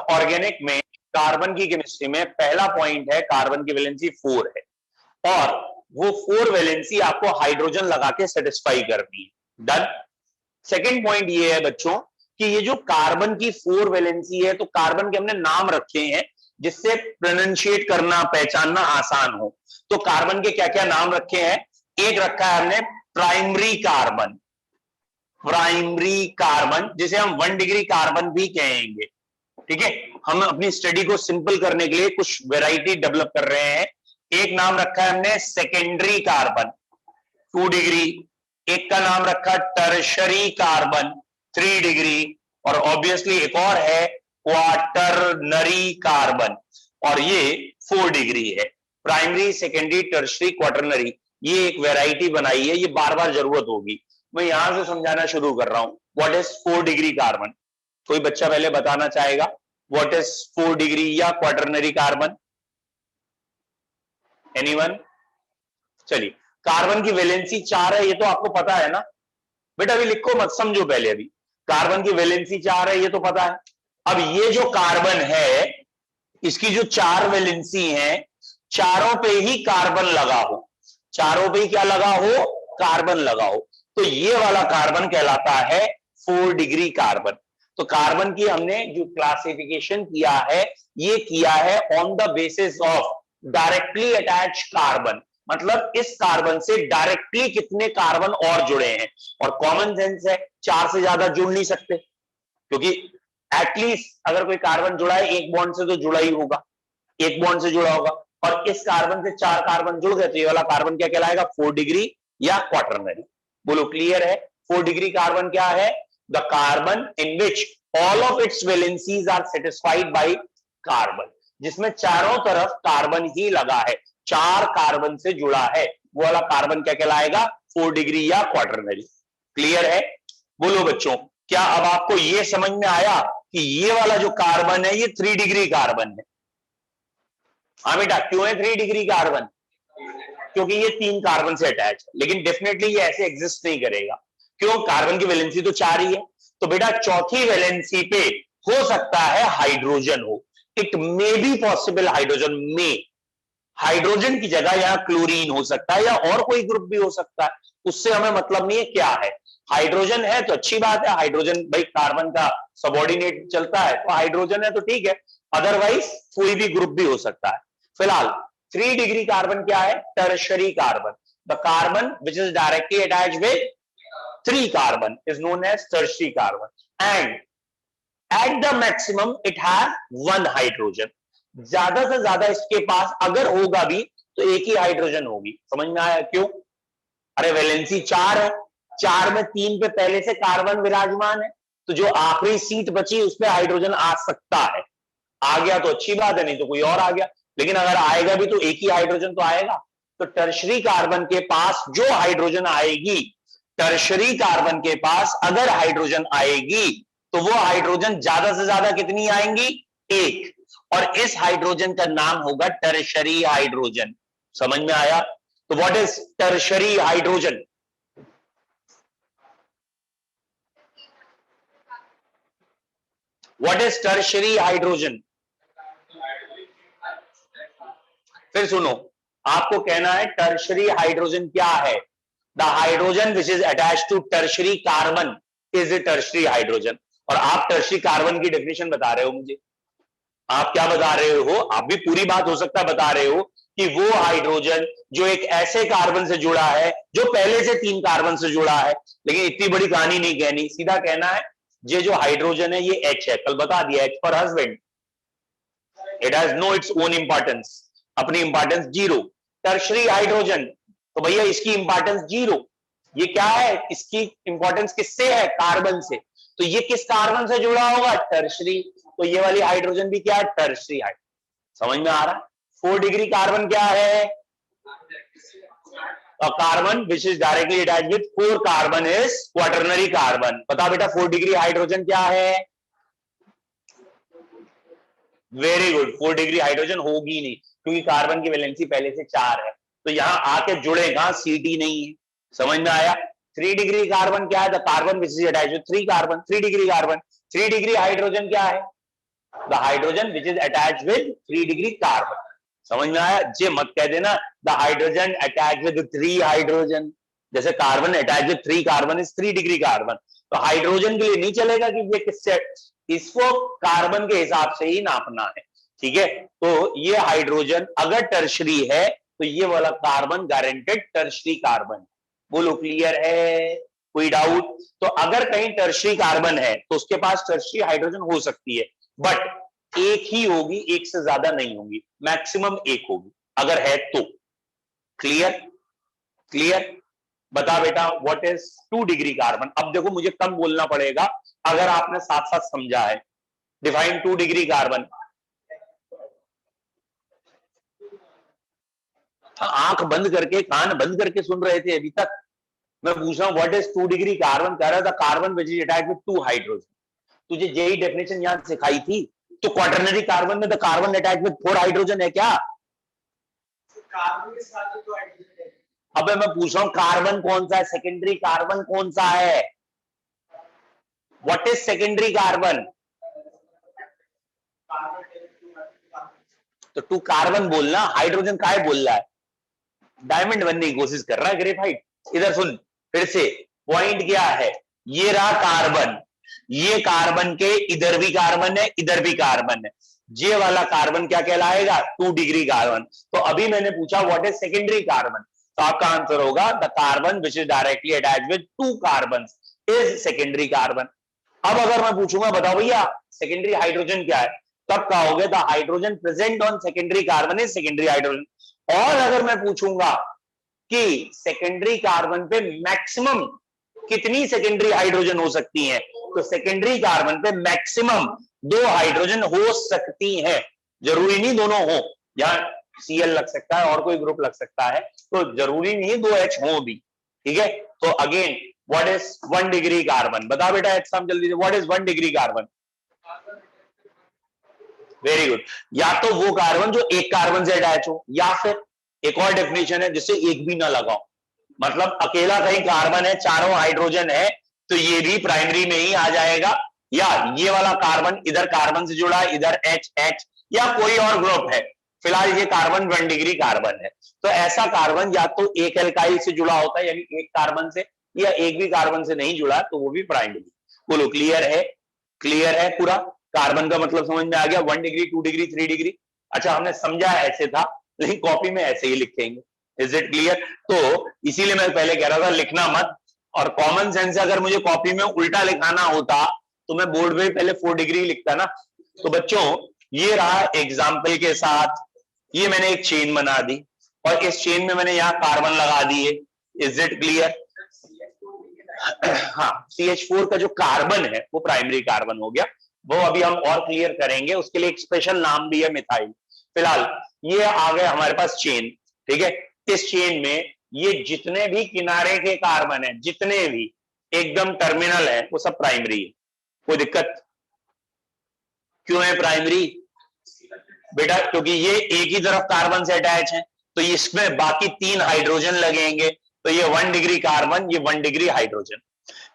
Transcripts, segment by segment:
Organic में carbon की chemistry में पहला पॉइंट है कार्बन की वैलेंसी 4 है और वो 4 वैलेंसी आपको हाइड्रोजन लगा के सेटिस्फाई करनी है। डन। सेकेंड पॉइंट ये है बच्चों कि ये जो कार्बन की 4 वैलेंसी है तो कार्बन के हमने नाम रखे हैं जिससे प्रोनाउंशिएट करना पहचानना आसान हो। तो कार्बन के क्या क्या नाम रखे हैं? एक रखा है हमने प्राइमरी कार्बन, प्राइमरी कार्बन जिसे हम 1 डिग्री कार्बन भी कहेंगे। ठीक है, हम अपनी स्टडी को सिंपल करने के लिए कुछ वैरायटी डेवलप कर रहे हैं। एक नाम रखा है हमने सेकेंडरी कार्बन 2 डिग्री, एक का नाम रखा टर्शरी कार्बन 3 डिग्री और ऑब्वियसली एक और है क्वाटरनरी कार्बन और ये 4 डिग्री है। प्राइमरी, सेकेंडरी, टर्शरी, क्वाटरनरी, ये एक वैरायटी बनाई है, ये बार बार जरूरत होगी। मैं यहां से समझाना शुरू कर रहा हूं। What is 4 degree carbon? कोई बच्चा पहले बताना चाहेगा व्हाट इज 4 डिग्री या क्वाटरनरी कार्बन? एनीवन? चलिए, कार्बन की वैलेंसी 4 है, ये तो आपको पता है ना बेटा, अभी लिखो मत, समझो पहले। अभी कार्बन की वैलेंसी 4 है, ये तो पता है। अब ये जो कार्बन है इसकी जो 4 वैलेंसी है, चारों पे ही कार्बन लगा हो, चारों पे ही क्या लगा हो? कार्बन लगा हो। तो ये वाला कार्बन कहलाता है 4 डिग्री कार्बन। तो कार्बन की हमने जो क्लासिफिकेशन किया है ये किया है on the basis of directly attach carbon, मतलब इस कार्बन से डायरेक्टली कितने कार्बन और जुड़े हैं। और कॉमन सेंस है 4 से ज्यादा जुड़ नहीं सकते, क्योंकि एटलीस्ट अगर कोई कार्बन जुड़ा है एक बॉन्ड से तो जुड़ा ही होगा, एक बॉन्ड से जुड़ा होगा। और इस कार्बन से 4 कार्बन जुड़ गए तो ये वाला कार्बन क्या कहलाएगा? 4 डिग्री या क्वाटरनरी। बोलो क्लियर है? 4 डिग्री कार्बन क्या है? The carbon in which all of its valencies are satisfied by carbon, जिसमें चारों तरफ कार्बन ही लगा है, 4 कार्बन से जुड़ा है, वो वाला कार्बन क्या कहलाएगा? 4 डिग्री या क्वाटरनरी। क्लियर है? बोलो बच्चों, क्या अब आपको यह समझ में आया कि ये वाला जो कार्बन है ये 3 डिग्री कार्बन है? हाँ बेटा, क्यों है 3 डिग्री कार्बन? क्योंकि ये 3 कार्बन से अटैच है, लेकिन डेफिनेटली ये ऐसे एग्जिस्ट नहीं करेगा। क्यों? कार्बन की वैलेंसी तो 4 ही है। तो बेटा चौथी वैलेंसी पे हो सकता है हाइड्रोजन हो। It may be possible hydrogen में, हाइड्रोजन की जगह यहां क्लोरीन हो सकता है या और कोई ग्रुप भी हो सकता है, उससे हमें मतलब नहीं है क्या है। हाइड्रोजन है तो अच्छी बात है, हाइड्रोजन भाई कार्बन का सबऑर्डिनेट चलता है तो हाइड्रोजन है तो ठीक है, अदरवाइज कोई भी ग्रुप भी हो सकता है। फिलहाल 3 डिग्री कार्बन क्या है? Tertiary carbon. The carbon which is directly attached with 3 carbon is known as tertiary carbon and at the maximum it has 1 hydrogen. ज्यादा से ज्यादा इसके पास अगर होगा भी तो एक ही हाइड्रोजन होगी। समझ में आया क्यों? अरे वैलेंसी 4 है, 4 में 3 पे पहले से कार्बन विराजमान है, तो जो आखिरी सीट बची उस पर हाइड्रोजन आ सकता है। आ गया तो अच्छी बात है, नहीं तो कोई और आ गया, लेकिन अगर आएगा भी तो एक ही हाइड्रोजन तो आएगा। तो टर्शरी कार्बन के पास जो हाइड्रोजन आएगी, टर्शरी कार्बन के पास अगर हाइड्रोजन आएगी तो वो हाइड्रोजन ज्यादा से ज्यादा कितनी आएंगी? 1। और इस हाइड्रोजन का नाम होगा टर्शरी हाइड्रोजन। समझ में आया? तो what is tertiary hydrogen? What is tertiary hydrogen? फिर सुनो, आपको कहना है टर्शरी हाइड्रोजन क्या है? The hydrogen which is attach to tertiary carbon is a tertiary hydrogen. और आप टर्शरी कार्बन की डेफिनेशन बता रहे हो मुझे, आप क्या बता रहे हो? आप भी पूरी बात हो सकता है बता रहे हो कि वो हाइड्रोजन जो एक ऐसे कार्बन से जुड़ा है जो पहले से 3 कार्बन से जुड़ा है। लेकिन इतनी बड़ी कहानी नहीं कहनी, सीधा कहना है ये जो हाइड्रोजन है ये H है, कल बता दिया, H for husband, it has no its own importance, अपनी इंपॉर्टेंस 0। टर्शरी हाइड्रोजन तो भैया इसकी इंपॉर्टेंस 0। ये क्या है? इसकी इंपॉर्टेंस किससे है? कार्बन से। तो ये किस कार्बन से जुड़ा होगा? टर्शरी। तो ये वाली हाइड्रोजन भी क्या है? Tertiary hydrogen. समझ में आ रहा है? 4 डिग्री कार्बन क्या है? Carbon which is directly attached with 4 carbon is quaternary carbon. बता बेटा 4 डिग्री हाइड्रोजन क्या है? वेरी गुड, 4 डिग्री हाइड्रोजन होगी नहीं क्योंकि कार्बन की वैलेंसी पहले से 4 है, तो यहां आके जुड़ेगा, सीटी नहीं है। समझ में आया? 3 डिग्री कार्बन क्या है? The carbon which is attached with 3 carbon, 3 degree carbon. 3 degree hydrogen क्या है? The hydrogen which is attach with 3 degree carbon. समझ में आया? जे मत कह देना the hydrogen attach with 3 hydrogen, जैसे carbon attach with 3 carbon is 3 degree carbon, तो हाइड्रोजन के लिए नहीं चलेगा कि ये किससे, इसको कार्बन के हिसाब से ही नापना है। ठीक है, तो ये हाइड्रोजन अगर टर्शरी है तो ये वाला कार्बन गारंटेड टर्शरी कार्बन। बोलो क्लियर है? कोई डाउट? तो अगर कहीं टर्शरी कार्बन है तो उसके पास टर्शरी हाइड्रोजन हो सकती है, बट एक ही होगी, एक से ज्यादा नहीं होगी, मैक्सिमम एक होगी अगर है तो। क्लियर? क्लियर? बता बेटा व्हाट इज 2 डिग्री कार्बन। अब देखो मुझे कम बोलना पड़ेगा अगर आपने साथ साथ समझा है। Define 2 degree carbon. आंख बंद करके, कान बंद करके सुन रहे थे अभी तक। मैं पूछ रहा हूं व्हाट इज 2 डिग्री कार्बन, कह रहा था carbon which is attached with 2 hydrogen. तुझे यही डेफिनेशन यहां सिखाई थी। तो क्वाटरनरी कार्बन में the carbon attached with 4 hydrogen है क्या? कार्बन के साथ तो हाइड्रोजन है। अबे मैं पूछ रहा हूं कार्बन कौन सा है, सेकेंडरी कार्बन कौन सा है? What is secondary carbon? तो 2 कार्बन बोलना, हाइड्रोजन काय बोल रहा है? डायमंड बनने की कोशिश कर रहा है ग्रेफाइट। इधर सुन फिर से, पॉइंट क्या है? ये रहा कार्बन, ये कार्बन के इधर भी कार्बन है, इधर भी कार्बन है, ये वाला कार्बन क्या कहलाएगा? 2 डिग्री कार्बन। तो अभी मैंने पूछा व्हाट इज सेकेंडरी कार्बन, तो आपका आंसर होगा the carbon which is directly attached with 2 carbon is secondary carbon. अब अगर मैं पूछूंगा बताओ भैया सेकेंडरी हाइड्रोजन क्या है, तब कहोगे the hydrogen present on secondary carbon is secondary hydrogen. और अगर मैं पूछूंगा कि सेकेंडरी कार्बन पे मैक्सिमम कितनी सेकेंडरी हाइड्रोजन हो सकती हैं, तो सेकेंडरी कार्बन पे मैक्सिमम 2 हाइड्रोजन हो सकती हैं। जरूरी नहीं दोनों हो, यहां Cl लग सकता है और कोई ग्रुप लग सकता है, तो जरूरी नहीं 2H हो भी। ठीक है, तो again what is 1 degree carbon? बता बेटा एग्जाम जल्दी से, what is 1 degree carbon? Very good. या तो वो कार्बन जो एक कार्बन से अटैच हो, या फिर एक और डेफिनेशन है जिससे एक भी ना लगाओ, मतलब अकेला कहीं कार्बन है, चारों हाइड्रोजन है, तो ये भी प्राइमरी में ही आ जाएगा, या ये वाला कार्बन इधर कार्बन से जुड़ा है, इधर एच एच, या कोई और ग्रुप है, फिलहाल ये कार्बन 1 डिग्री कार्बन है, तो ऐसा कार्बन या तो एक एल्काइल से जुड़ा होता है, यानी एक कार्बन से, या एक भी कार्बन से नहीं जुड़ा, तो वो भी प्राइमरी। बोलो क्लियर है? क्लियर है पूरा? कार्बन का मतलब समझ में आ गया? 1 डिग्री, 2 डिग्री, 3 डिग्री। अच्छा हमने समझा ऐसे था, लेकिन कॉपी में ऐसे ही लिखेंगे। Is it clear? तो इसीलिए मैं पहले कह रहा था लिखना मत, और कॉमन सेंस से अगर मुझे कॉपी में उल्टा लिखाना होता तो मैं बोर्ड पे पहले 4 डिग्री लिखता ना। तो बच्चों ये रहा एग्जाम्पल के साथ, ये मैंने एक चेन बना दी और इस चेन में मैंने यहाँ कार्बन लगा दिए। Is it clear? हाँ, CH4 का जो कार्बन है वो प्राइमरी कार्बन हो गया, वो अभी हम और क्लियर करेंगे, उसके लिए एक स्पेशल नाम भी है मिथाइल। फिलहाल ये आ गए हमारे पास चेन। ठीक है, इस चेन में ये जितने भी किनारे के कार्बन है, जितने भी एकदम टर्मिनल है, वो सब प्राइमरी है। कोई दिक्कत? क्यों है प्राइमरी बेटा? क्योंकि ये एक ही तरफ कार्बन से अटैच है, तो इसमें बाकी 3 हाइड्रोजन लगेंगे, तो ये 1 डिग्री कार्बन, ये 1 डिग्री हाइड्रोजन।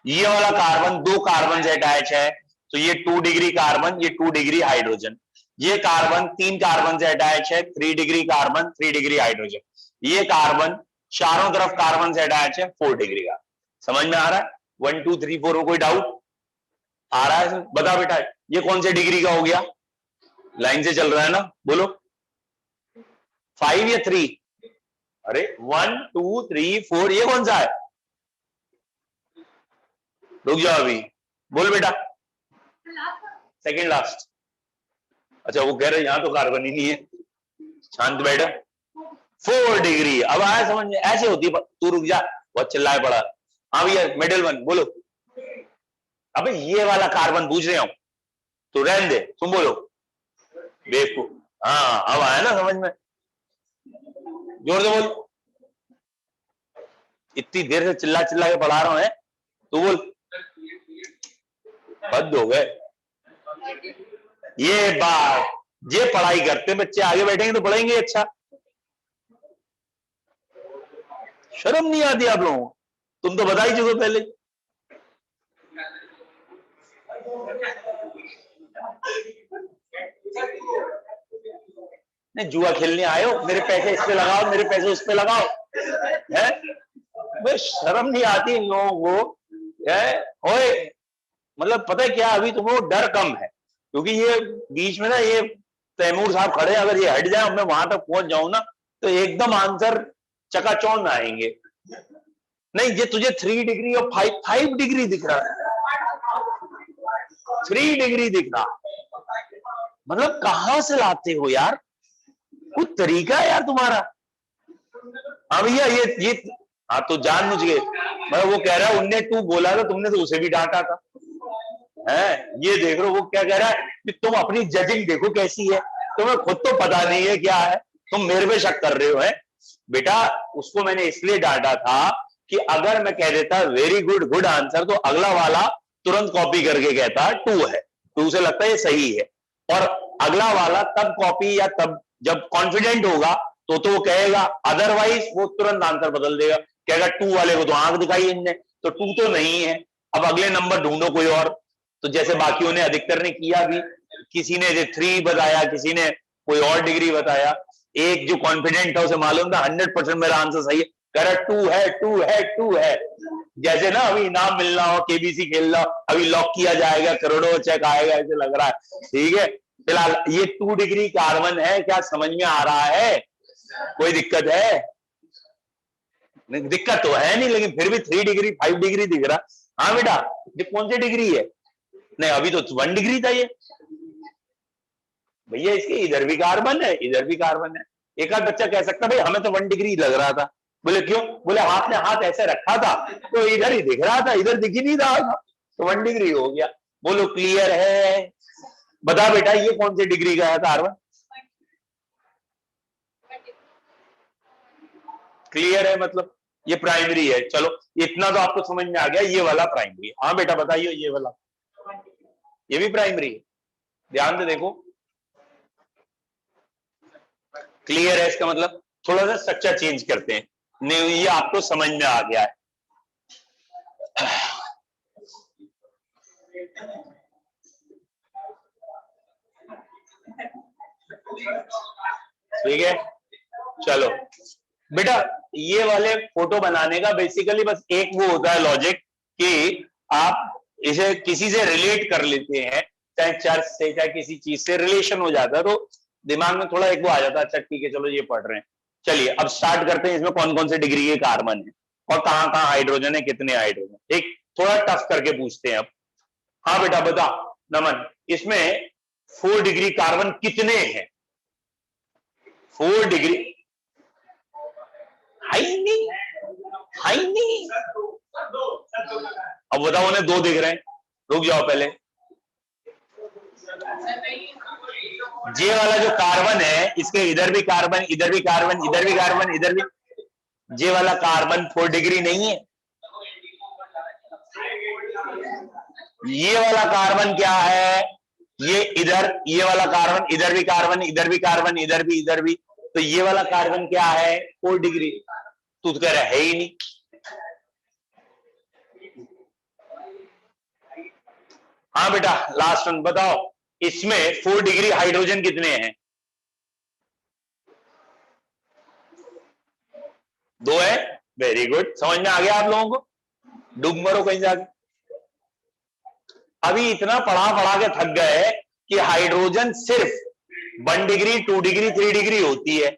ये वाला कार्बन 2 कार्बन से अटैच है, तो ये 2 डिग्री कार्बन, ये 2 डिग्री हाइड्रोजन। ये कार्बन 3 कार्बन से अटैच है, 3 डिग्री कार्बन, 3 डिग्री हाइड्रोजन। ये कार्बन चारों तरफ कार्बन से अटैच है, 4 डिग्री का। समझ में आ रहा है? 1 2 3 4 में कोई डाउट आ रहा है? बता बेटा ये कौन से डिग्री का हो गया? लाइन से चल रहा है ना, बोलो 5 या 3? अरे 1 2 3 4, ये कौन सा है? रुक जाओ अभी, बोल बेटा। Second last. अच्छा वो कह रहे यहां तो कार्बन ही नहीं है, शांत बैठो। 4 डिग्री, अब आया समझ में? ऐसे होती है, तू रुक जा, बहुत चिल्लाए पड़ा। हाँ भैया मिडिल वन बोलो। अबे ये वाला कार्बन पूछ रहे हो, तो रहने दे, तुम बोलो बेवकूफ। हाँ अब आया ना समझ में, जोर से बोल। इतनी देर से चिल्ला चिल्ला के पढ़ा रहा हूं, है तू बोल। बंद हो गए ये बात, ये पढ़ाई करते बच्चे आगे बैठेंगे तो पढ़ेंगे अच्छा। शर्म नहीं आती आप लोगों को? तुम तो बता ही चुके पहले। नहीं जुआ खेलने आए हो, मेरे पैसे इस पे लगाओ, मेरे पैसे उस पे लगाओ, है बस शर्म नहीं आती इन लोगों को, है ओए। मतलब पता है क्या, अभी तुम्हें डर कम है, क्योंकि ये बीच में ना ये तैमूर साहब खड़े, अगर ये हट जाए मैं वहां तक पहुंच जाऊं ना तो एकदम आंसर चकाचौंध आएंगे। नहीं ये तुझे 3 डिग्री और 5 डिग्री दिख रहा है, 3 डिग्री दिख रहा, मतलब कहां से लाते हो यार, कुछ तरीका है यार तुम्हारा। हाँ भैया ये हाँ तो जान मुझ के, मैं वो कह रहा है उनने 2 बोला था, तुमने तो उसे भी डांटा था, है ये देख रहे हो वो क्या कह रहा है कि तुम अपनी जजिंग देखो कैसी है, तुम्हें खुद तो पता नहीं है क्या है, तुम मेरे पे शक कर रहे हो। है बेटा उसको मैंने इसलिए डांटा था कि अगर मैं कह देता वेरी गुड गुड आंसर तो अगला वाला तुरंत कॉपी करके कहता 2 है, 2 से लगता है ये सही है, और अगला वाला तब कॉपी या तब जब कॉन्फिडेंट होगा तो वो कहेगा, अदरवाइज वो तुरंत आंसर बदल देगा, कहेगा 2 वाले को तो आंख दिखाई इनने, तो 2 तो नहीं है, अब अगले नंबर ढूंढो कोई और। तो जैसे बाकियों ने अधिकतर ने किया भी, किसी ने 3 बताया, किसी ने कोई और डिग्री बताया, एक जो कॉन्फिडेंट था उसे मालूम था 100% मेरा आंसर सही है, कह रहा 2 है 2 है 2 है। जैसे ना अभी इनाम मिलना हो, केबीसी खेलना हो, अभी लॉक किया जाएगा, करोड़ों चेक आएगा, ऐसे लग रहा है। ठीक है फिलहाल ये 2 डिग्री कार्बन है, क्या समझ में आ रहा है? कोई दिक्कत है? दिक्कत तो है नहीं, लेकिन फिर भी 3 डिग्री 5 डिग्री दिख रहा। हाँ बेटा ये कौन सी डिग्री है? नहीं अभी तो 1 डिग्री था ये भैया, इसके इधर भी कार्बन है इधर भी कार्बन है। एक आध बच्चा कह सकता भाई हमें तो 1 डिग्री लग रहा था, बोले क्यों? बोले आपने हाथ ऐसे रखा था तो इधर ही दिख रहा था, इधर दिख ही नहीं रहा था, तो 1 डिग्री हो गया। बोलो क्लियर है? बता बेटा ये कौन सी डिग्री का है कार्बन? क्लियर है, मतलब ये प्राइमरी है। चलो इतना तो आपको समझ में आ गया, ये वाला प्राइमरी है। हाँ बेटा बताइए ये वाला, ये भी प्राइमरी है, ध्यान से देखो। क्लियर है इसका मतलब? थोड़ा सा स्ट्रक्चर चेंज करते हैं, नहीं ये आपको समझ में आ गया है। ठीक है चलो बेटा, ये वाले फोटो बनाने का बेसिकली बस एक वो होता है लॉजिक कि आप इसे किसी से रिलेट कर लेते हैं, चाहे चर्च से चाहे किसी चीज से रिलेशन हो जाता है, तो दिमाग में थोड़ा एक वो आ जाता है, अच्छा ठीक है चलो ये पढ़ रहे हैं। चलिए अब स्टार्ट करते हैं, इसमें कौन कौन से डिग्री के कार्बन है और कहां कहां हाइड्रोजन है, कितने हाइड्रोजन, एक थोड़ा टफ करके पूछते हैं अब। हाँ बेटा बता नमन, इसमें 4 डिग्री कार्बन कितने हैं? 4 डिग्री हाई नहीं, हाई नहीं। अब बताओ उन्हें 2 दिख रहे हैं, रुक जाओ पहले। जे वाला जो कार्बन है इसके इधर भी कार्बन इधर भी कार्बन इधर भी कार्बन इधर भी, जे वाला कार्बन 4 डिग्री नहीं है। ये वाला कार्बन क्या है? ये इधर, ये वाला कार्बन इधर भी कार्बन इधर भी कार्बन इधर भी, तो ये वाला कार्बन क्या है? 4 डिग्री। तू तो कह रहा है ही नहीं। हाँ बेटा लास्ट वन बताओ, इसमें 4 डिग्री हाइड्रोजन कितने हैं? 2 है, वेरी गुड, समझ में आ गया आप लोगों को? डूब मरो कहीं जाके। अभी इतना पढ़ा पढ़ा के थक गए कि हाइड्रोजन सिर्फ 1 डिग्री 2 डिग्री 3 डिग्री होती है,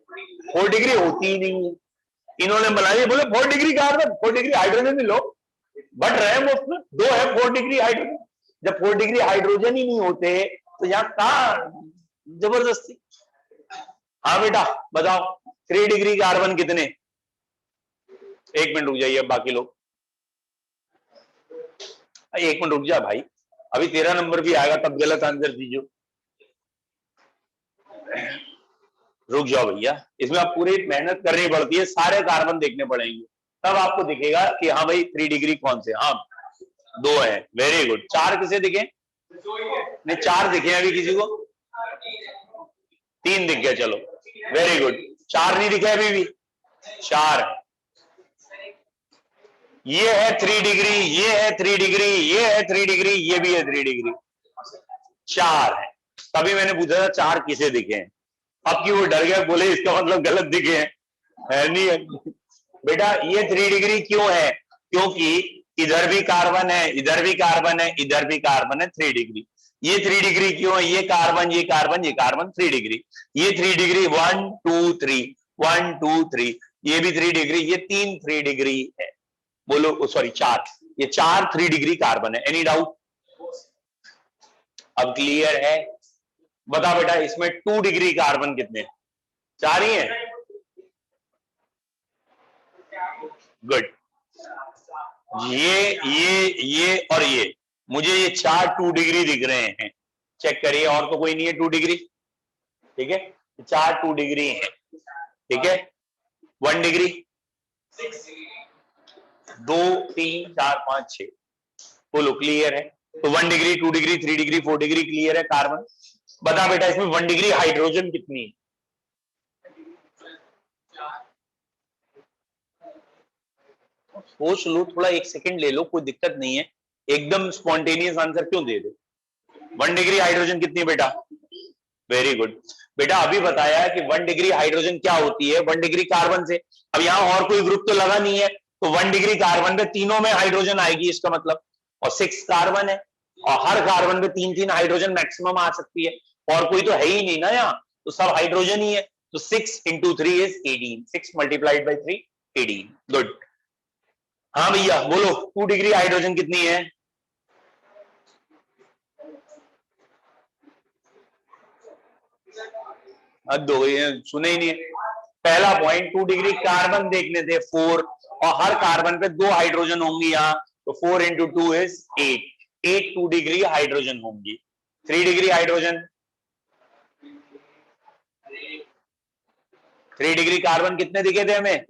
4 डिग्री होती ही नहीं है। इन्होंने बनाई, बोले 4 डिग्री कार्बन 4 डिग्री हाइड्रोजन भी लो, बट रहे मुफ्त में 2 है 4 डिग्री हाइड्रोजन। जब 4 डिग्री हाइड्रोजन ही नहीं होते तो यहां कहां जबरदस्ती। हाँ बेटा बताओ 3 डिग्री कार्बन कितने? 1 मिनट रुक जाइए, अब बाकी लोग 1 मिनट रुक जा भाई, अभी तेरा नंबर भी आएगा तब गलत आंसर दीजिए। रुक जाओ भैया, इसमें आप पूरी मेहनत करनी पड़ती है, सारे कार्बन देखने पड़ेंगे तब आपको दिखेगा कि हाँ भाई 3 डिग्री कौन से। हाँ 2 है, वेरी गुड। 4 किसे दिखे? नहीं 4 दिखे अभी किसी को? 3 दिख गए, चलो वेरी गुड। 4 नहीं दिखे अभी भी? 4 है। ये है 3 डिग्री, ये है 3 डिग्री, ये है 3 डिग्री, ये भी है 3 डिग्री, 4 है। तभी मैंने पूछा था 4 किसे दिखे हैं। अब कि वो डर गया, बोले इसका मतलब गलत दिखे है नहीं है। बेटा ये 3 डिग्री क्यों है? क्योंकि इधर भी कार्बन है, इधर भी कार्बन है, इधर भी कार्बन है, 3 डिग्री। ये 3 डिग्री क्यों है? ये कार्बन, ये कार्बन, ये कार्बन, 3 डिग्री। ये 3 डिग्री, 1 2 3, 1 2 3, ये भी 3 डिग्री, ये 3 डिग्री है। बोलो सॉरी 4, ये 3 डिग्री कार्बन है। Any doubt? अब क्लियर है? बता बेटा इसमें 2 डिग्री कार्बन कितने? 4 ही है। गुड। ये और ये, मुझे ये 4 2 डिग्री दिख रहे हैं। चेक करिए, और तो कोई नहीं है 2 डिग्री। ठीक है, 4 2 डिग्री है। ठीक है, 1 डिग्री, 2 3 4 5 6। बोलो क्लियर है? तो 1 degree, 2 degree, 3 degree, 4 degree clear है कार्बन। बता बेटा इसमें 1 डिग्री हाइड्रोजन कितनी है? सोच लो थोड़ा, 1 सेकंड ले लो, कोई दिक्कत नहीं है। एकदम स्पॉन्टेनियस आंसर क्यों दे दो? 1 डिग्री हाइड्रोजन कितनी है बेटा? Very good. बेटा अभी बताया कि 1 डिग्री हाइड्रोजन क्या होती है? 1 डिग्री कार्बन से। अब यहां और कोई ग्रुप तो लगा नहीं है, तो 1 डिग्री कार्बन पे तीनों में हाइड्रोजन आएगी इसका मतलब। और 6 कार्बन है, और हर कार्बन पे 3 हाइड्रोजन मैक्सिमम आ सकती है। और कोई तो है ही नहीं ना यहाँ, तो सब हाइड्रोजन ही है। तो 6 into 3 is 18, 6 multiplied by 3, 18। Good. हाँ भैया बोलो, 2 डिग्री हाइड्रोजन कितनी है? हद हो गई है, सुने ही नहीं है। पहला पॉइंट, 2 डिग्री कार्बन देखने थे 4, और हर कार्बन पे 2 हाइड्रोजन होंगी यहाँ, तो 4 इंटू 2 इज 8, 8 2 डिग्री हाइड्रोजन होंगी। 3 डिग्री हाइड्रोजन, 3 डिग्री कार्बन कितने दिखे थे हमें?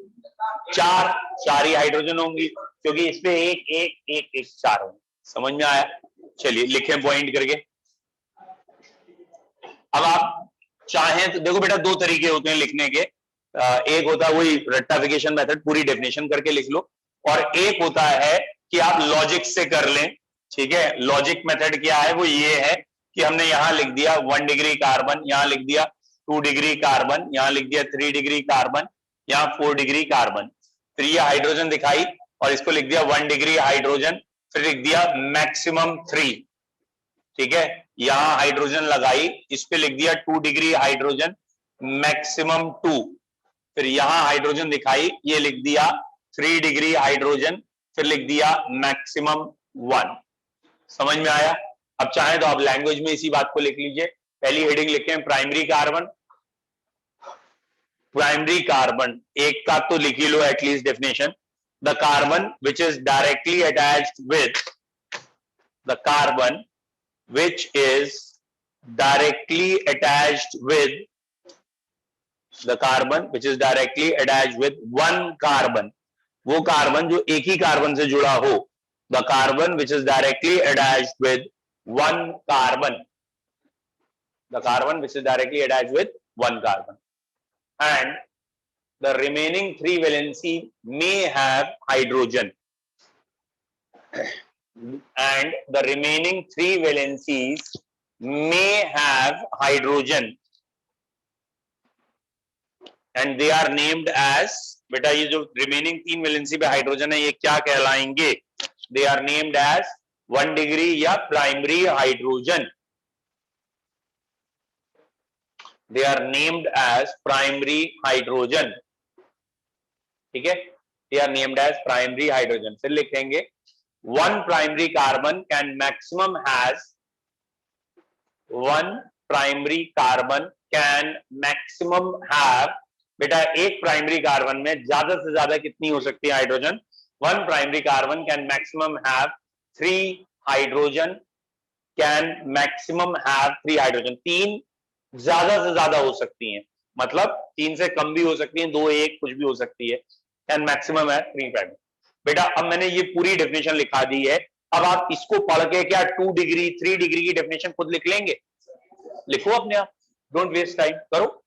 4, 4 ही हाइड्रोजन होंगी, क्योंकि इसपे एक एक एक एक 4 होंगे। समझ में आया? चलिए लिखें पॉइंट करके। अब आप चाहें तो देखो बेटा, 2 तरीके होते हैं लिखने के। एक होता है वही रेक्टिफिकेशन मेथड, पूरी डेफिनेशन करके लिख लो, और एक होता है कि आप लॉजिक से कर लें। ठीक है, लॉजिक मेथड क्या है? वो ये है कि हमने यहां लिख दिया 1 डिग्री कार्बन, यहां लिख दिया 2 डिग्री कार्बन, यहां लिख दिया 3 डिग्री कार्बन, यहां 4 डिग्री कार्बन। फिर ये हाइड्रोजन दिखाई, और इसको लिख दिया 1 डिग्री हाइड्रोजन, फिर लिख दिया मैक्सिमम 3। ठीक है, यहां हाइड्रोजन लगाई, इस पे लिख दिया 2 डिग्री हाइड्रोजन, मैक्सिमम 2। फिर यहां हाइड्रोजन दिखाई, ये लिख दिया 3 डिग्री हाइड्रोजन, फिर लिख दिया मैक्सिमम 1। समझ में आया? अब चाहे तो आप लैंग्वेज में इसी बात को लिख लीजिए। पहली हेडिंग लिखे प्राइमरी कार्बन। प्राइमरी कार्बन एक का तो लिख ही लो at least definition. The carbon which is directly attached with, the carbon which is directly attached with, the carbon which is directly attached with one carbon, वो कार्बन जो एक ही कार्बन से जुड़ा हो, the carbon which is directly attached with one carbon, the carbon which is directly attached with one carbon, and the remaining 3 valency may have hydrogen, and the remaining 3 valencies may have hydrogen, and they are named as, बेटा ये जो remaining 3 valency पे hydrogen है ये क्या कहलाएंगे? They are named as 1 degree या primary hydrogen. They are named as primary hydrogen। ठीक है, they are named as primary hydrogen। फिर लिखेंगे 1 primary carbon can maximum has, 1 primary carbon can maximum have, बेटा एक प्राइमरी कार्बन में ज्यादा से ज्यादा कितनी हो सकती है hydrogen? 1 primary carbon can maximum have 3 hydrogen, can maximum have 3 hydrogen. 3 ज्यादा से ज्यादा हो सकती हैं, मतलब 3 से कम भी हो सकती हैं, 2 1 कुछ भी हो सकती है। कैन मैक्सिमम है 3 प्राइमरी। बेटा अब मैंने ये पूरी डेफिनेशन लिखा दी है, अब आप इसको पढ़ के क्या 2 डिग्री 3 डिग्री की डेफिनेशन खुद लिख लेंगे? लिखो अपने आप, डोंट वेस्ट टाइम, करो।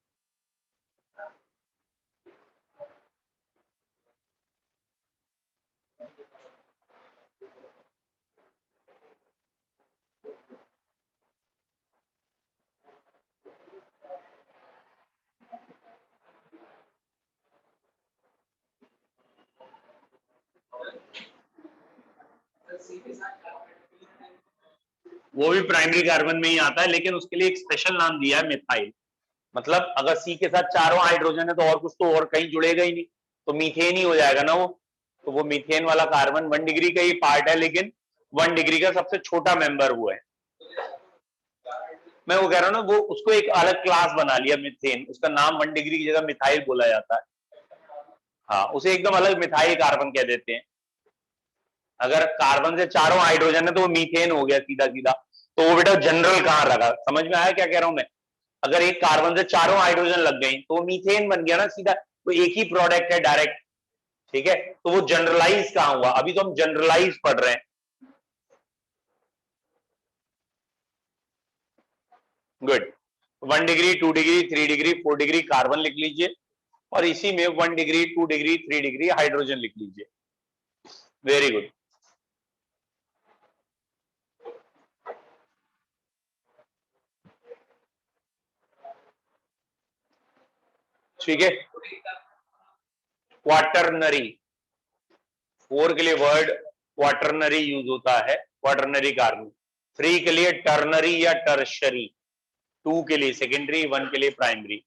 वो भी प्राइमरी कार्बन में ही आता है, लेकिन उसके लिए एक स्पेशल नाम दिया है मिथाइल। मतलब अगर सी के साथ चारों हाइड्रोजन है तो और कुछ तो और कहीं जुड़ेगा ही नहीं, तो मीथेन ही हो जाएगा ना वो। तो वो मीथेन वाला कार्बन 1 डिग्री का ही पार्ट है, लेकिन 1 डिग्री का सबसे छोटा मेंबर वो है। मैं वो कह रहा हूँ ना, वो उसको एक अलग क्लास बना लिया मिथेन, उसका नाम 1 डिग्री की जगह मिथाइल बोला जाता है। हाँ, उसे एकदम अलग मिथाइल कार्बन कह देते हैं। अगर कार्बन से चारों हाइड्रोजन है तो वो मीथेन हो गया सीधा सीधा। तो वो बेटा जनरल कहाँ रखा, समझ में आया क्या कह रहा हूं मैं? अगर एक कार्बन से चारों हाइड्रोजन लग गई तो वो मीथेन बन गया ना सीधा, वो एक ही प्रोडक्ट है डायरेक्ट। ठीक है, तो वो जनरलाइज कहां हुआ? अभी तो हम जनरलाइज पढ़ रहे हैं। Good. 1 degree, 2 degree, 3 degree, 4 degree carbon लिख लीजिए, और इसी में 1 डिग्री, 2 डिग्री, 3 डिग्री हाइड्रोजन लिख लीजिए। Very good. ठीक है, क्वाटरनरी, 4 के लिए वर्ड क्वाटरनरी यूज होता है, क्वाटरनरी कार्बन। 3 के लिए टर्नरी या टर्शरी, 2 के लिए सेकेंडरी, 1 के लिए प्राइमरी।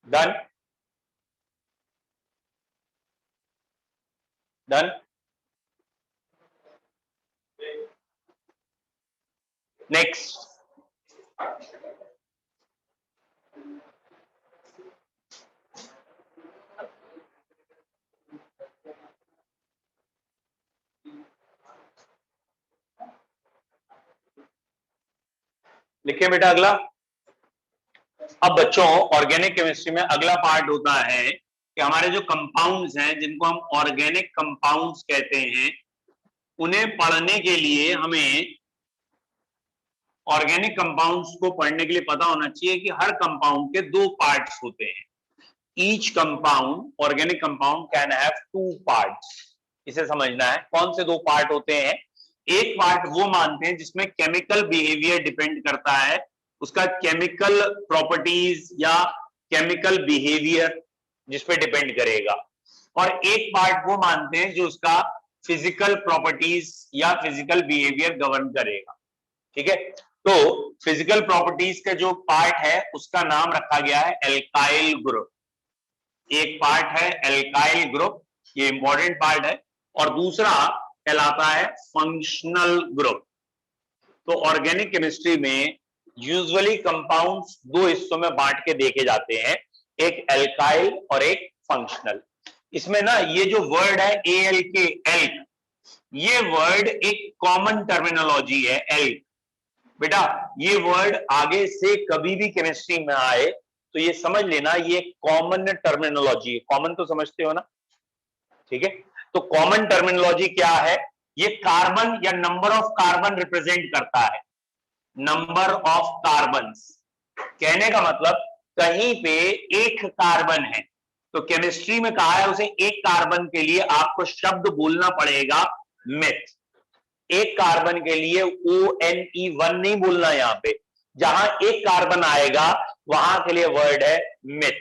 Done, done. नेक्स्ट, लिखिए बेटा अगला। अब बच्चों, ऑर्गेनिक केमिस्ट्री में अगला पार्ट होता है कि हमारे जो कंपाउंड्स हैं, जिनको हम ऑर्गेनिक कंपाउंड्स कहते हैं, उन्हें पढ़ने के लिए हमें ऑर्गेनिक कंपाउंड्स को पढ़ने के लिए पता होना चाहिए कि हर कंपाउंड के 2 पार्ट्स होते हैं। Each compound, organic compound can have 2 parts. इसे समझना है, कौन से 2 पार्ट होते हैं। एक पार्ट वो मानते हैं जिसमें केमिकल बिहेवियर डिपेंड करता है, उसका केमिकल प्रॉपर्टीज या केमिकल बिहेवियर जिस पे डिपेंड करेगा। और एक पार्ट वो मानते हैं जो उसका फिजिकल प्रॉपर्टीज या फिजिकल बिहेवियर गवर्न करेगा। ठीक है, तो फिजिकल प्रॉपर्टीज का जो पार्ट है उसका नाम रखा गया है एल्काइल ग्रुप। एक पार्ट है एल्काइल ग्रुप, ये इंपॉर्टेंट पार्ट है, और दूसरा कहलाता है फंक्शनल ग्रुप। तो ऑर्गेनिक केमिस्ट्री में यूजुअली कंपाउंड्स 2 हिस्सों में बांट के देखे जाते हैं, एक एल्काइल और एक फंक्शनल। इसमें ना ये जो वर्ड है ALK, एल्क, ये वर्ड एक कॉमन टर्मिनोलॉजी है। एल्क बेटा, ये वर्ड आगे से कभी भी केमिस्ट्री में आए तो ये समझ लेना, ये कॉमन टर्मिनोलॉजी है। कॉमन तो समझते हो ना? ठीक है, तो कॉमन टर्मिनोलॉजी क्या है? ये कार्बन या नंबर ऑफ कार्बन रिप्रेजेंट करता है, नंबर ऑफ कार्बन। कहने का मतलब कहीं पे एक कार्बन है, तो केमिस्ट्री में कहा है उसे एक कार्बन के लिए आपको शब्द बोलना पड़ेगा मेथ। एक कार्बन के लिए ONE1 नहीं बोलना, यहां पे जहां एक कार्बन आएगा वहां के लिए वर्ड है मिथ।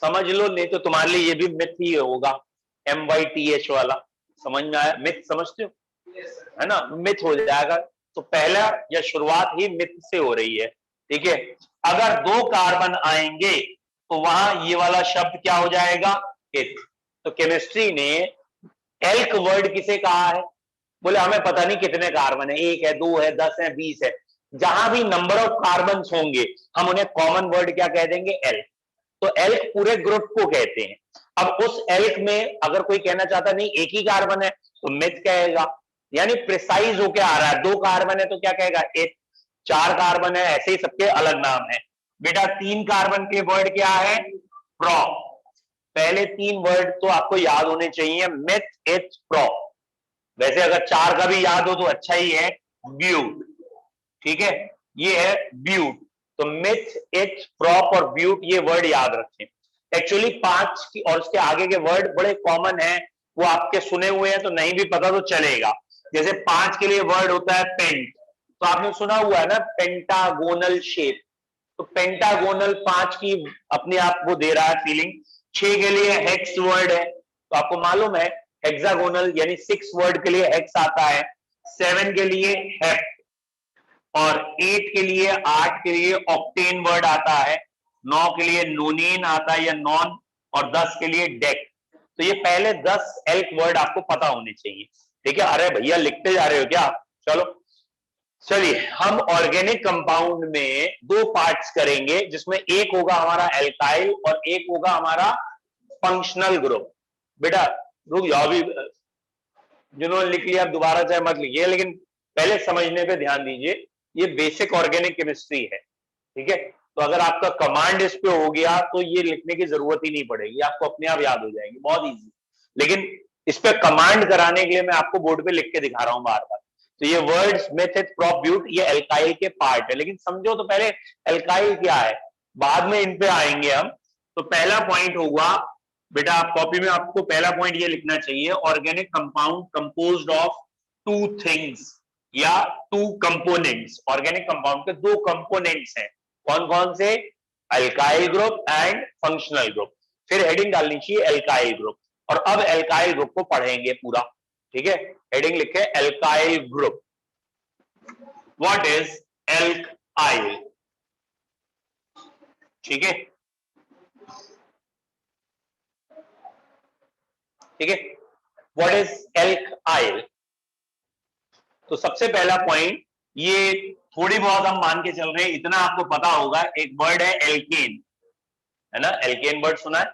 समझ लो, नहीं तो तुम्हारे लिए ये भी मिथ ही होगा, MYTH वाला। समझ में आया? मिथ समझते हो? है ना, मिथ हो जाएगा। तो पहला या शुरुआत ही मिथ से हो रही है। ठीक है, अगर 2 कार्बन आएंगे तो वहां ये वाला शब्द क्या हो जाएगा? इथ। तो केमिस्ट्री ने एल्क वर्ड किसे कहा है? बोले हमें पता नहीं कितने कार्बन है, 1 है, 2 है, 10 है, 20 है, जहां भी नंबर ऑफ कार्बन होंगे हम उन्हें कॉमन वर्ड क्या कह देंगे? एल्क। तो एल्क पूरे ग्रुप को कहते हैं। अब उस एल्क में अगर कोई कहना चाहता नहीं एक ही कार्बन है तो मिथ कहेगा, यानी प्रिसाइज होके आ रहा है। 2 कार्बन है तो क्या कहेगा? एक। 4 कार्बन है, ऐसे ही सबके अलग नाम है। बेटा 3 कार्बन के वर्ड क्या है? प्रो। पहले 3 वर्ड तो आपको याद होने चाहिए, मिथ, इथ, प्रो। वैसे अगर 4 का भी याद हो तो अच्छा ही है, ब्यूट। ठीक है, ये है ब्यूट। तो मिथ, इथ, प्रॉप और ब्यूट ये वर्ड याद रखें। एक्चुअली 5 की और उसके आगे के वर्ड बड़े कॉमन हैं, वो आपके सुने हुए हैं तो नहीं भी पता तो चलेगा। जैसे 5 के लिए वर्ड होता है पेंट, तो आपने सुना हुआ है ना पेंटागोनल शेप, तो पेंटागोनल 5 की अपने आप वो दे रहा है फीलिंग। 6 के लिए हेक्स वर्ड है, तो आपको मालूम है हेक्सागोनल यानी 6 वर्ड के लिए हेक्स आता है। 7 के लिए हेप्ट, और 8 के लिए 8 के लिए ऑक्टेन वर्ड आता है। 9 के लिए नोनेन आता है या नॉन, और 10 के लिए डेक। तो ये पहले 10 एल्क वर्ड आपको पता होने चाहिए, ठीक है। अरे भैया लिखते जा रहे हो क्या? चलो चलिए, हम ऑर्गेनिक कंपाउंड में 2 पार्ट्स करेंगे, जिसमें एक होगा हमारा एल्काइल और एक होगा हमारा फंक्शनल ग्रुप। बेटा रुक जाओ, अभी जिन्होंने लिख लिया दोबारा चाहे मत लिखिए, लेकिन पहले समझने पे ध्यान दीजिए। ये बेसिक ऑर्गेनिक केमिस्ट्री है, ठीक है। तो अगर आपका कमांड इस पे हो गया तो ये लिखने की जरूरत ही नहीं पड़ेगी, आपको अपने आप याद हो जाएगी, बहुत इजी। लेकिन इस पे कमांड कराने के लिए मैं आपको बोर्ड पे लिख के दिखा रहा हूं बार बार। तो ये वर्ड्स मेथड, प्रॉप, ब्यूट ये एल्काइल के पार्ट है, लेकिन समझो तो पहले एल्काइल क्या है, बाद में इन पे आएंगे हम। तो पहला पॉइंट होगा बेटा, आप कॉपी में आपको पहला पॉइंट ये लिखना चाहिए, organic compound composed of 2 things या 2 कंपोनेंट्स। ऑर्गेनिक कंपाउंड के 2 कंपोनेंट्स हैं, कौन कौन से? Alkyl group and functional group. फिर हेडिंग डालनी चाहिए एल्काइल ग्रुप, और अब एल्काइल ग्रुप को पढ़ेंगे पूरा, ठीक है। हेडिंग लिखे alkyl group. What is alkyl? ठीक है, ठीक है। What is alkyl? तो सबसे पहला पॉइंट, ये थोड़ी बहुत हम मान के चल रहे हैं, इतना आपको पता होगा, एक वर्ड है एल्केन, है ना। एल्केन वर्ड सुना है,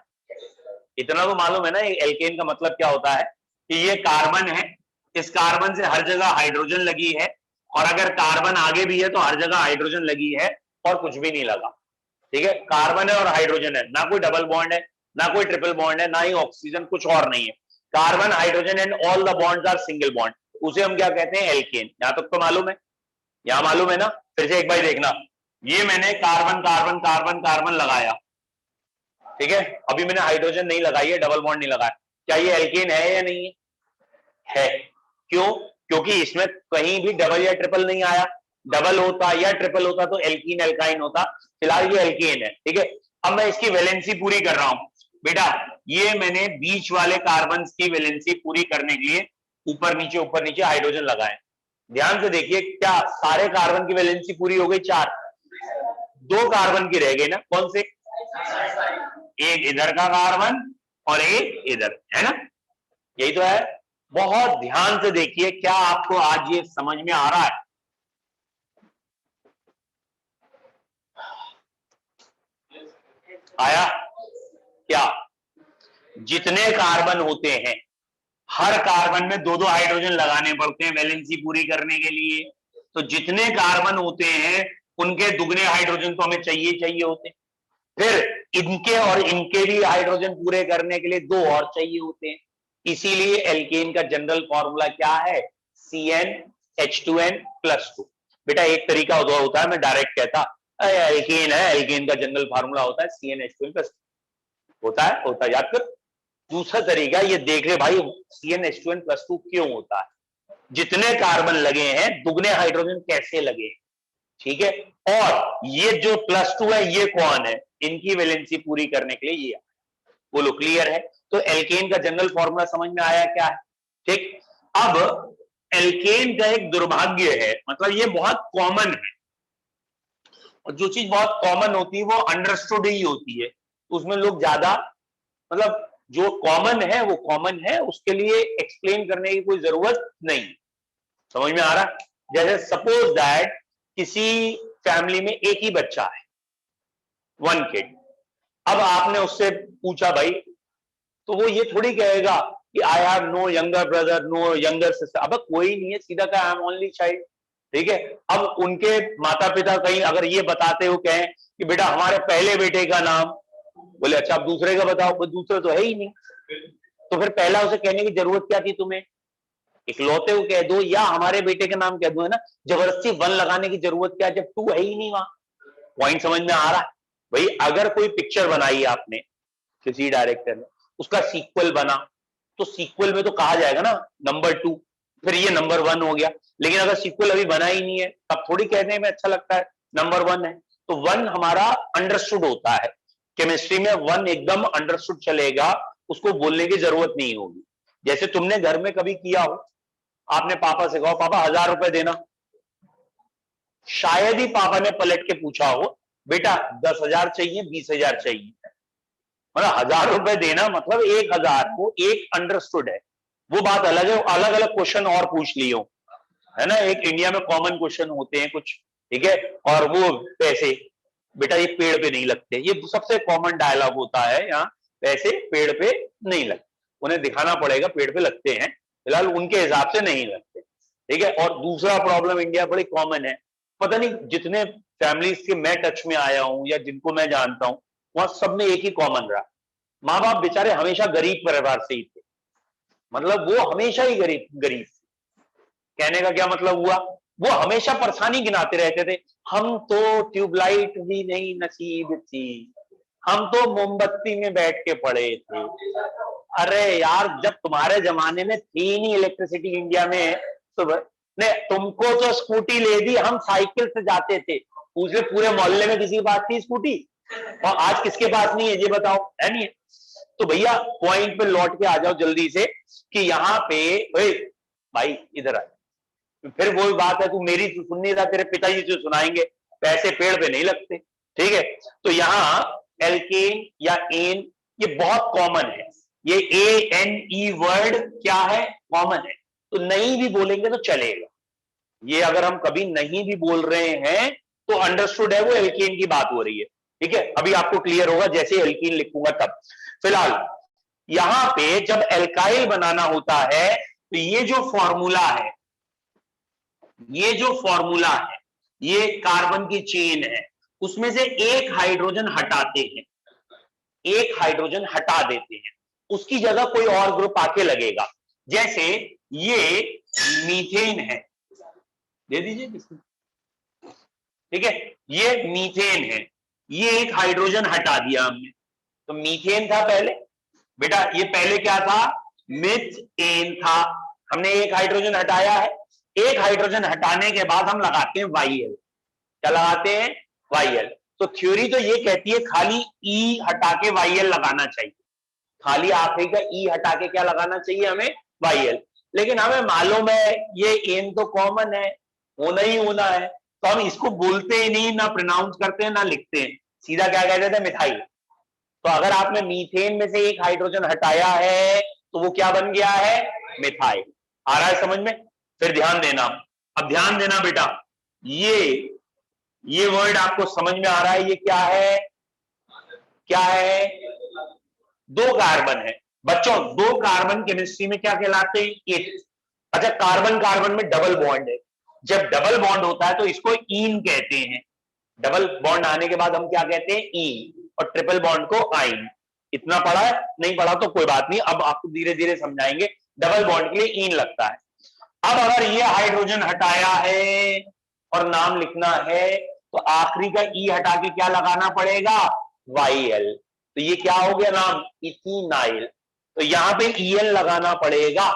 इतना तो मालूम है ना एल्केन का मतलब क्या होता है, कि ये कार्बन है, इस कार्बन से हर जगह हाइड्रोजन लगी है, और अगर कार्बन आगे भी है तो हर जगह हाइड्रोजन लगी है, और कुछ भी नहीं लगा, ठीक है। कार्बन है और हाइड्रोजन है, ना कोई डबल बॉन्ड है, ना कोई ट्रिपल बॉन्ड है, ना ही ऑक्सीजन, कुछ और नहीं है। Carbon, hydrogen and all the bonds are single bond, उसे हम क्या कहते हैं? एल्केन। यहां तक तो मालूम है, यहां मालूम है ना। फिर से एक बार देखना, ये मैंने कार्बन कार्बन कार्बन कार्बन लगाया, ठीक है। अभी मैंने हाइड्रोजन नहीं लगाई है, डबल बॉन्ड नहीं लगाया, क्या ये एल्केन है या नहीं है? क्यों? क्योंकि इसमें कहीं भी डबल या ट्रिपल नहीं आया। डबल होता या ट्रिपल होता तो एल्कीन एल्काइन होता, फिलहाल ये एल्केन है, ठीक है। अब मैं इसकी वैलेंसी पूरी कर रहा हूं बेटा, ये मैंने बीच वाले कार्बन की वैलेंसी पूरी करने के लिए ऊपर नीचे हाइड्रोजन लगाए। ध्यान से देखिए, क्या सारे कार्बन की वैलेंसी पूरी हो गई? 4, 2 कार्बन की रह गई ना, कौन से? एक इधर का कार्बन और एक इधर, है ना, यही तो है। बहुत ध्यान से देखिए, क्या आपको आज ये समझ में आ रहा है? आया क्या? जितने कार्बन होते हैं, हर कार्बन में 2-2 हाइड्रोजन लगाने पड़ते हैं वैलेंसी पूरी करने के लिए। तो जितने कार्बन होते हैं उनके दुगने हाइड्रोजन तो हमें चाहिए होते हैं। फिर इनके और इनके भी हाइड्रोजन पूरे करने के लिए 2 और चाहिए होते हैं। इसीलिए एल्केन का जनरल फॉर्मूला क्या है? CnH2n+2। बेटा एक तरीका होता है, मैं डायरेक्ट कहता एल्केन है, एल्केन का जनरल फॉर्मूला होता है CnH2n+2, होता है, याद कर। दूसरा तरीका ये देख ले भाई, CnH2n+2 क्यों होता है? जितने कार्बन लगे हैं दुगने हाइड्रोजन कैसे लगे, ठीक है। और ये जो +2 है ये कौन है? इनकी वैलेंसी पूरी करने के लिए ये, बोलो क्लियर है? तो एल्केन का जनरल फॉर्मूला समझ में आया क्या है? ठीक। अब एल्केन का एक दुर्भाग्य है, मतलब ये बहुत कॉमन है, और जो चीज बहुत कॉमन होती है वो अंडरस्टूड ही होती है, उसमें लोग ज्यादा, मतलब जो कॉमन है वो कॉमन है, उसके लिए एक्सप्लेन करने की कोई जरूरत नहीं। समझ में आ रहा? जैसे सपोज दैट किसी फैमिली में एक ही बच्चा है, 1 किड। अब आपने उससे पूछा भाई, तो वो ये थोड़ी कहेगा कि I have no younger brother, no younger sister. अब कोई नहीं है, सीधा कहा आई एम ओनली चाइल्ड, ठीक है। अब उनके माता पिता कहीं अगर ये बताते हो कहें कि बेटा हमारे पहले बेटे का नाम, बोले अच्छा आप दूसरे का बताओ, दूसरा तो है ही नहीं, तो फिर पहला उसे कहने की जरूरत क्या थी तुम्हें? इकलौते को कह दो या हमारे बेटे का नाम कह दो, है ना। जबरदस्ती 1 लगाने की जरूरत क्या, जब 2 है ही नहीं वहां। पॉइंट समझ में आ रहा है भाई? अगर कोई पिक्चर बनाई आपने किसी डायरेक्टर ने, उसका सीक्वल बना, तो सीक्वल में तो कहा जाएगा ना नंबर 2, फिर ये नंबर 1 हो गया। लेकिन अगर सीक्वल अभी बना ही नहीं है तब थोड़ी कहने में अच्छा लगता है नंबर 1 है। तो 1 हमारा अंडरस्टूड होता है, केमिस्ट्री में 1 एकदम अंडरस्टूड चलेगा, उसको बोलने की जरूरत नहीं होगी। जैसे तुमने घर में कभी किया हो, आपने पापा से कहा पापा 1000 रुपए देना, शायद ही पापा ने पलट के पूछा हो बेटा 10,000 चाहिए 20,000 चाहिए। मतलब 1000 रुपए देना मतलब 1000 को एक अंडरस्टूड है, वो बात अलग है। अलग अलग क्वेश्चन और पूछ लियो, है ना, एक इंडिया में कॉमन क्वेश्चन होते हैं कुछ, ठीक है, और वो पैसे, बेटा ये पेड़ पे नहीं लगते, ये सबसे कॉमन डायलॉग होता है यहाँ, पैसे पेड़ पे नहीं लगते, उन्हें दिखाना पड़ेगा पेड़ पे लगते हैं, फिलहाल उनके हिसाब से नहीं लगते, ठीक है। और दूसरा प्रॉब्लम इंडिया बड़ी कॉमन है, पता नहीं जितने फैमिलीज के मैं टच में आया हूं या जिनको मैं जानता हूं, वहां सब में एक ही कॉमन रहा, माँ बाप बेचारे हमेशा गरीब परिवार से ही थे, मतलब वो हमेशा ही गरीब गरीब। कहने का क्या मतलब हुआ, वो हमेशा परेशानी गिनाते रहते थे, हम तो ट्यूबलाइट भी नहीं नसीब थी, हम तो मोमबत्ती में बैठ के पड़े थे। अरे यार जब तुम्हारे जमाने में थी नहीं इलेक्ट्रिसिटी इंडिया में, तो ने तुमको तो स्कूटी ले दी, हम साइकिल से जाते थे, पूछे पूरे मोहल्ले में किसी के पास थी स्कूटी, और आज किसके पास नहीं है ये बताओ, है नहीं है? तो भैया पॉइंट पे लौट के आ जाओ जल्दी से कि यहाँ पे भाई इधर आ, फिर वो बात है तू मेरी सुन नहीं रहा, तेरे पिताजी से सुनाएंगे, पैसे पेड़ पे नहीं लगते, ठीक है। तो यहाँ एल्केन या एन ये बहुत कॉमन है, ये ANE वर्ड क्या है, कॉमन है, तो नहीं भी बोलेंगे तो चलेगा। ये अगर हम कभी नहीं भी बोल रहे हैं तो अंडरस्टूड है, वो एल्केन की बात हो रही है, ठीक है। अभी आपको क्लियर होगा जैसे एल्कीन लिखूंगा तब। फिलहाल यहां पे जब एल्काइल बनाना होता है तो ये जो फॉर्मूला है, ये जो फॉर्मूला है, ये कार्बन की चेन है, उसमें से एक हाइड्रोजन हटाते हैं, एक हाइड्रोजन हटा देते हैं, उसकी जगह कोई और ग्रुप आके लगेगा। जैसे ये मीथेन है, दे दीजिए, ठीक है, ये मीथेन है, ये एक हाइड्रोजन हटा दिया हमने, तो मीथेन था पहले, बेटा ये पहले क्या था, मिथेन था, हमने एक हाइड्रोजन हटाया है, एक हाइड्रोजन हटाने के बाद हम लगाते हैं YL, क्या लगाते हैं, YL। तो थ्योरी तो ये कहती है खाली E हटा के YL लगाना चाहिए, खाली आखिरी का E हटा के क्या लगाना चाहिए हमें, YL, लेकिन हमें मालूम है ये एन तो कॉमन है, होना ही होना है, तो हम इसको बोलते ही नहीं, ना प्रोनाउंस करते हैं ना लिखते हैं, सीधा क्या कहते थे, मिथाइल। तो अगर आपने मीथेन में से एक हाइड्रोजन हटाया है तो वो क्या बन गया है, मिथाइल। आ रहा है समझ में? फिर ध्यान देना, अब ध्यान देना बेटा, ये वर्ड आपको समझ में आ रहा है, ये क्या है, क्या है, 2 कार्बन है बच्चों, 2 कार्बन केमिस्ट्री में क्या कहलाते हैं, एक। अच्छा कार्बन कार्बन में डबल बॉन्ड है, जब डबल बॉन्ड होता है तो इसको ईन कहते हैं, डबल बॉन्ड आने के बाद हम क्या कहते हैं, ई, और ट्रिपल बॉन्ड को आइन। इतना पढ़ा है, नहीं पढ़ा तो कोई बात नहीं, अब आपको धीरे धीरे समझाएंगे, डबल बॉन्ड के लिए ईन लगता है। अब अगर ये हाइड्रोजन हटाया है और नाम लिखना है तो आखिरी का ई हटा के क्या लगाना पड़ेगा, YL, तो ये क्या हो गया नाम, इथेनाइल, तो यहां पे EL लगाना पड़ेगा,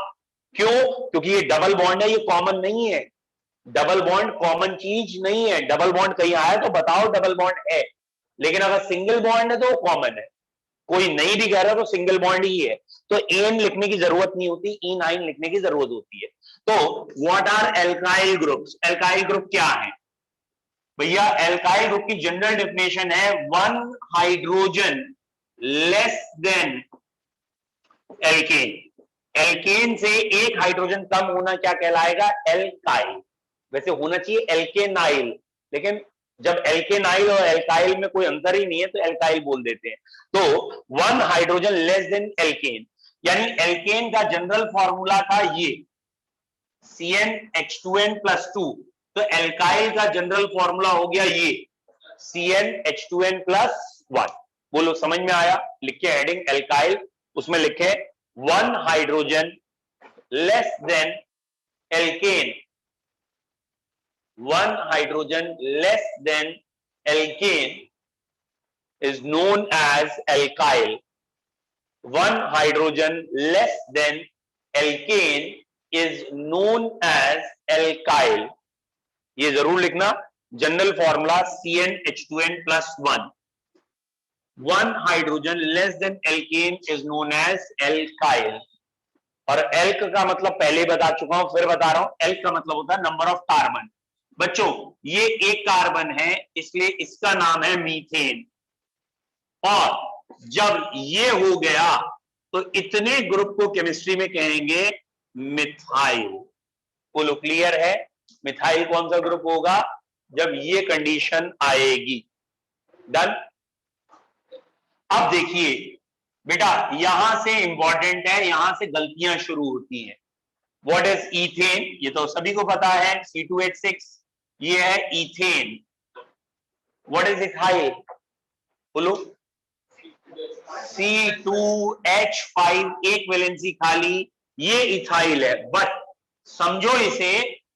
क्यों, क्योंकि ये डबल बॉन्ड है, ये कॉमन नहीं है, डबल बॉन्ड कॉमन चीज नहीं है, डबल बॉन्ड कहीं आया तो बताओ डबल बॉन्ड है, लेकिन अगर सिंगल बॉन्ड है तो वो कॉमन है, कोई नहीं भी कह रहा तो सिंगल बॉन्ड ही है, तो एन लिखने की जरूरत नहीं होती, E9 लिखने की जरूरत होती है। तो what are alkyl groups, alkyl group क्या है भैया, एल्काइल ग्रुप की जनरल डेफिनेशन है 1 hydrogen less than alkane, alkane से एक हाइड्रोजन कम होना क्या कहलाएगा, एल्काइल, वैसे होना चाहिए एल्केनाइल, लेकिन जब एल्केनाइल और एल्काइल में कोई अंतर ही नहीं है तो एल्काइल बोल देते हैं। तो 1 हाइड्रोजन लेस देन एल्केन, यानी एल्केन का जनरल फॉर्मूला था ये CnH2n+2, तो एल्काइल का जनरल फॉर्मूला हो गया ये CnH2n+1। बोलो समझ में आया, लिखे हेडिंग एल्काइल, उसमें लिखे 1 hydrogen less than alkane, 1 hydrogen less than alkane is known as alkyl. One hydrogen less than alkane is known as alkyl. ये जरूर लिखना, general formula CnH2n plus 1. One hydrogen less than alkane is known as alkyl. और elk का मतलब पहले बता चुका हूं, फिर बता रहा हूं, एल्क का मतलब होता है नंबर ऑफ कार्बन। बच्चों ये एक कार्बन है, इसलिए इसका नाम है मीथेन। और जब ये हो गया तो इतने ग्रुप को केमिस्ट्री में कहेंगे मिथाइल। बोलो क्लियर है? मिथाइल कौन सा ग्रुप होगा जब ये कंडीशन आएगी। डन। अब देखिए बेटा, यहां से इंपॉर्टेंट है, यहां से गलतियां शुरू होती हैं। What is ethane? ये तो सभी को पता है, C2H6, ये है इथेन। What is ethyl? बोलो। C2H5, एक वैलेंसी खाली, ये इथाइल है। बट समझो इसे,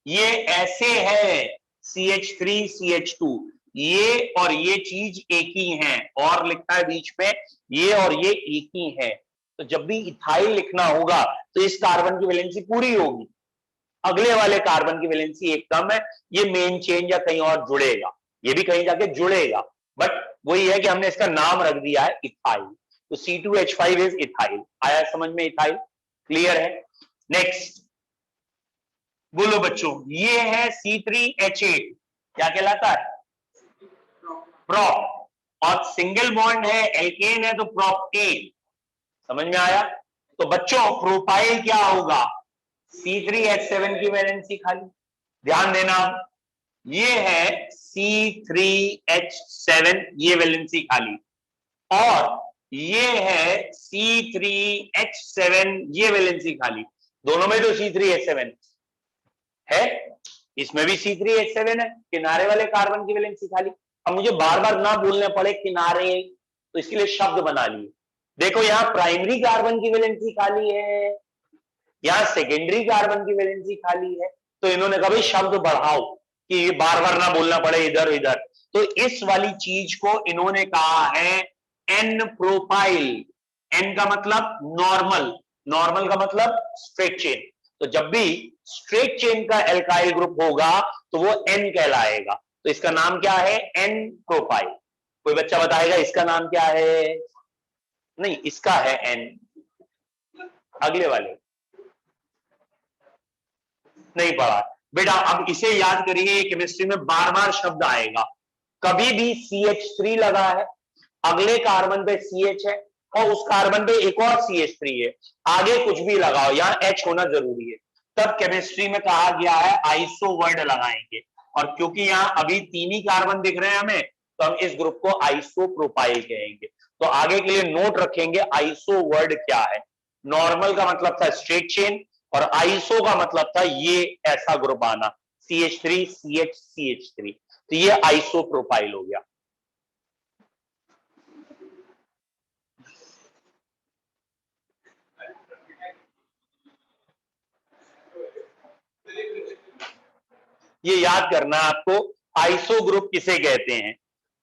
ये ऐसे है CH3 CH2, ये और ये चीज एक ही है, और लिखा है बीच में, ये और ये एक ही है। तो जब भी इथाइल लिखना होगा तो इस कार्बन की वैलेंसी पूरी होगी, अगले वाले कार्बन की वैलेंसी एक कम है, ये मेन चेन या कहीं और जुड़ेगा, ये भी कहीं जाके जुड़ेगा, बट वही है कि हमने इसका नाम रख दिया है इथाइल। तो C2H5 इज इथाइल। आया समझ में? इथाइल क्लियर है? नेक्स्ट बोलो बच्चों, ये है C3H8, क्या कहलाता है? प्रोप। और सिंगल बॉन्ड है, एल्केन है, तो प्रोपेन। समझ में आया? तो बच्चों प्रोपाइल क्या होगा? C3H7 की वैलेंसी खाली। ध्यान देना, ये है C3H7, ये वैलेंसी खाली, और ये है C3H7, ये वैलेंसी खाली। दोनों में तो C3H7 है, इसमें भी C3H7 है, किनारे वाले कार्बन की वैलेंसी खाली। अब मुझे बार बार ना बोलने पड़े किनारे, तो इसके लिए शब्द बना लिए। देखो यहां प्राइमरी कार्बन की वैलेंसी खाली है, यहां सेकेंडरी कार्बन की वैलेंसी खाली है, तो इन्होंने कहा भाई शब्द बढ़ाओ कि बार बार ना बोलना पड़े इधर इधर। तो इस वाली चीज को इन्होंने कहा है एन प्रोपाइल। एन का मतलब नॉर्मल, नॉर्मल का मतलब स्ट्रेट चेन। तो जब भी स्ट्रेट चेन का एल्काइल ग्रुप होगा तो वो एन कहलाएगा। तो इसका नाम क्या है? N propyl. कोई बच्चा बताएगा इसका नाम क्या है? नहीं, इसका है एन। अगले वाले नहीं पढ़ा बेटा, अब इसे याद करिए, केमिस्ट्री में बार बार शब्द आएगा। कभी भी CH3 लगा है, अगले कार्बन पे CH है, और उस कार्बन पे एक और CH3 है, आगे कुछ भी लगाओ, यहां H होना जरूरी है, तब केमिस्ट्री में कहा गया है आइसो वर्ड लगाएंगे। और क्योंकि यहां अभी 3 ही कार्बन दिख रहे हैं हमें, तो हम इस ग्रुप को आइसो प्रोपाइल कहेंगे। तो आगे के लिए नोट रखेंगे आइसो वर्ड क्या है। नॉर्मल का मतलब था स्ट्रेट चेन, और आइसो का मतलब था ये ऐसा ग्रुप आना, CH3 CH CH3, तो ये आइसो प्रोपाइल हो गया। ये याद करना आपको, आइसो ग्रुप किसे कहते हैं।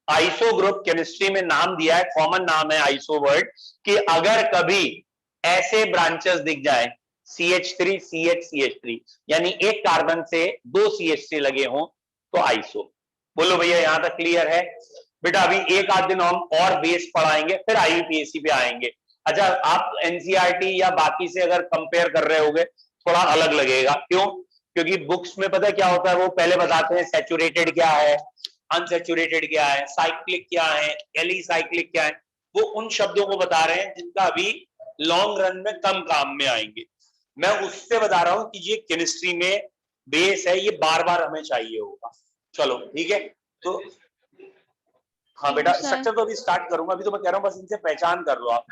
आइसो ग्रुप केमिस्ट्री में नाम दिया है, कॉमन नाम है आइसो वर्ड, कि अगर कभी ऐसे ब्रांचेस दिख जाए CH3 CH CH3, यानी एक कार्बन से 2 CH3 लगे हों, तो आइसो। बोलो भैया यहां तक क्लियर है? बेटा अभी एक आध दिन हम और बेस पढ़ाएंगे, फिर IUPAC पे आएंगे। अच्छा, आप NCERT या बाकी से अगर कंपेयर कर रहे होगे थोड़ा अलग लगेगा, क्यों? क्योंकि बुक्स में पता क्या होता है, वो पहले बताते हैं सैचुरेटेड क्या है, अनसैचुरेटेड क्या है, साइक्लिक क्या है, एलिसाइक्लिक क्या है। वो उन शब्दों को बता रहे हैं जिनका अभी लॉन्ग रन में कम काम में आएंगे। मैं उससे बता रहा हूं कि ये केमिस्ट्री में बेस है, ये बार बार हमें चाहिए होगा। चलो ठीक है। तो हाँ बेटा, स्ट्रक्चर तो अभी स्टार्ट करूंगा, अभी तो मैं कह रहा हूँ बस इनसे पहचान कर लो आप।